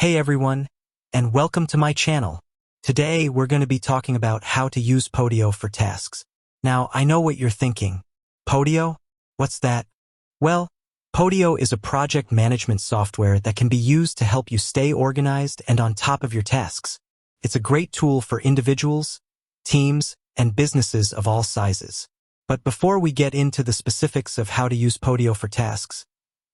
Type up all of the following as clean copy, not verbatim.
Hey everyone, and welcome to my channel. Today we're going to be talking about how to use Podio for tasks. Now, I know what you're thinking. Podio? What's that? Well, Podio is a project management software that can be used to help you stay organized and on top of your tasks. It's a great tool for individuals, teams, and businesses of all sizes. But before we get into the specifics of how to use Podio for tasks,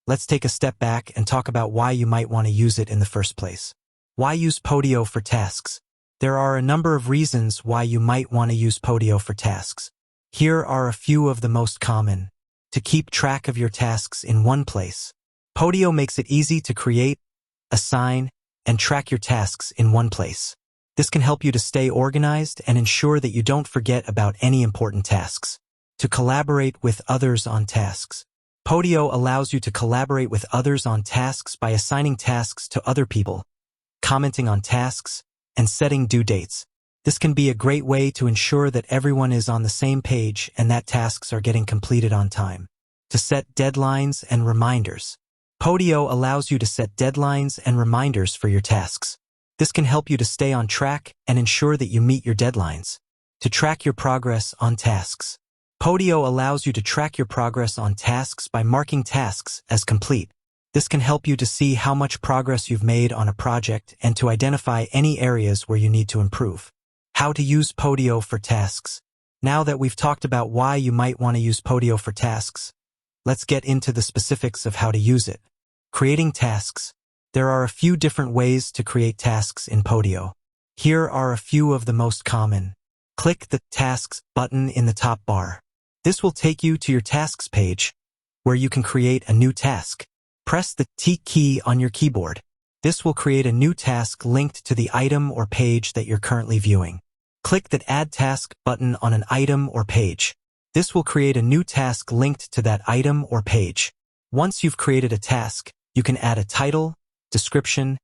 let's take a step back and talk about why you might want to use it in the first place. Why use Podio for tasks? There are a number of reasons why you might want to use Podio for tasks. Here are a few of the most common. To keep track of your tasks in one place. Podio makes it easy to create, assign, and track your tasks in one place. This can help you to stay organized and ensure that you don't forget about any important tasks. To collaborate with others on tasks. Podio allows you to collaborate with others on tasks by assigning tasks to other people, commenting on tasks, and setting due dates. This can be a great way to ensure that everyone is on the same page and that tasks are getting completed on time. To set deadlines and reminders. Podio allows you to set deadlines and reminders for your tasks. This can help you to stay on track and ensure that you meet your deadlines. To track your progress on tasks. Podio allows you to track your progress on tasks by marking tasks as complete. This can help you to see how much progress you've made on a project and to identify any areas where you need to improve. How to use Podio for tasks. Now that we've talked about why you might want to use Podio for tasks, let's get into the specifics of how to use it. Creating tasks. There are a few different ways to create tasks in Podio. Here are a few of the most common. Click the Tasks button in the top bar. This will take you to your Tasks page, where you can create a new task. Press the T key on your keyboard. This will create a new task linked to the item or page that you're currently viewing. Click the Add Task button on an item or page. This will create a new task linked to that item or page. Once you've created a task, you can add a title, description,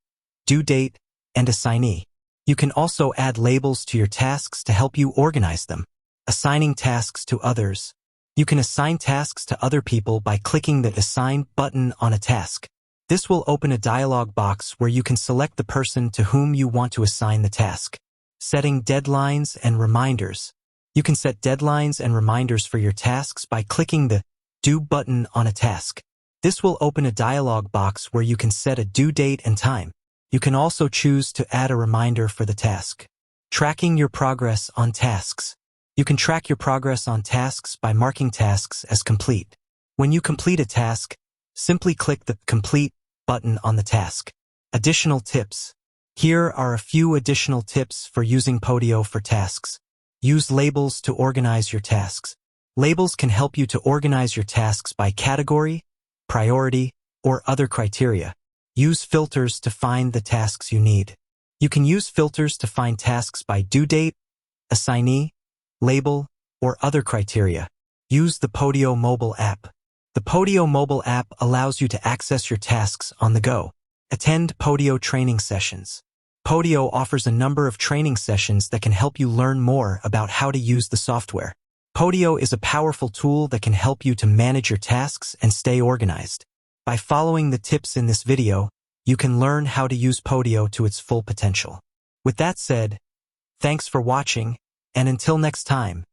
due date, and assignee. You can also add labels to your tasks to help you organize them. Assigning tasks to others. You can assign tasks to other people by clicking the Assign button on a task. This will open a dialog box where you can select the person to whom you want to assign the task. Setting deadlines and reminders. You can set deadlines and reminders for your tasks by clicking the Due button on a task. This will open a dialog box where you can set a due date and time. You can also choose to add a reminder for the task. Tracking your progress on tasks. You can track your progress on tasks by marking tasks as complete. When you complete a task, simply click the Complete button on the task. Additional tips. Here are a few additional tips for using Podio for tasks. Use labels to organize your tasks. Labels can help you to organize your tasks by category, priority, or other criteria. Use filters to find the tasks you need. You can use filters to find tasks by due date, assignee, label, or other criteria. Use the Podio mobile app. The Podio mobile app allows you to access your tasks on the go. Attend Podio training sessions. Podio offers a number of training sessions that can help you learn more about how to use the software. Podio is a powerful tool that can help you to manage your tasks and stay organized. By following the tips in this video, you can learn how to use Podio to its full potential. With that said, thanks for watching, and until next time.